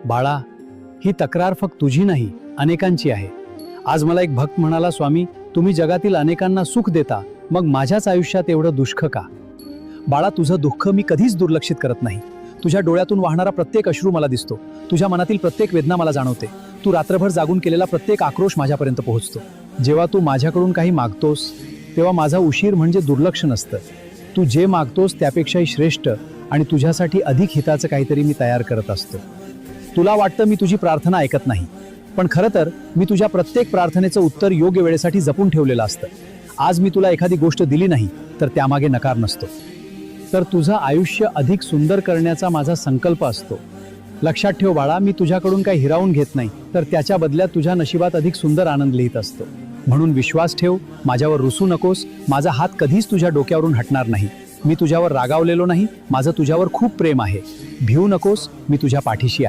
बाळा, ही तक्रार फक्त तुझी नाही, अनेकांची आहे. आज मला एक भक्त म्हणाला, स्वामी, तुम्ही जगातील अनेकांना सुख देता, मग माझ्याच आयुष्यात एवढं दुष्ख का? बाळा, तुझं दुःख मी कधीच दुर्लक्षित करत नाही. तुझ्या डोळ्यातून वाहणारा प्रत्येक अश्रू मला दिसतो. तुझ्या मनातील प्रत्येक वेदना मला जाणवते. तू रात्रभर जागून केलेला प्रत्येक आक्रोश माझ्यापर्यंत पोहोचतो. जेव्हा तू माझ्याकडून काही मागतोस तेव्हा माझा उशीर म्हणजे दुर्लक्ष नसतं. तू जे मागतोस त्यापेक्षाही श्रेष्ठ आणि तुझ्यासाठी अधिक हिताचं काहीतरी मी तयार करत असतो. तुला वाटतं मी तुझी प्रार्थना ऐकत नाही, पण खरं तर मी तुझ्या प्रत्येक प्रार्थनेचं उत्तर योग्य वेळेसाठी जपून ठेवलेलं असतं. आज मी तुला एखादी गोष्ट दिली नाही तर त्यामागे नकार नसतो, तर तुझं आयुष्य अधिक सुंदर करण्याचा माझा संकल्प असतो. लक्षात ठेव बाळा, मी तुझ्याकडून काही हिरावून घेत नाही, तर त्याच्या बदल्यात तुझ्या नशिबात अधिक सुंदर आनंद लिहित असतो. म्हणून विश्वास ठेव, माझ्यावर रुसू नकोस. माझा हात कधीच तुझ्या डोक्यावरून हटणार नाही. मी तुझ्यावर रागावलेलो नाही. माझं तुझ्यावर खूप प्रेम आहे. भिवू नकोस, मी तुझ्या पाठीशी आहे.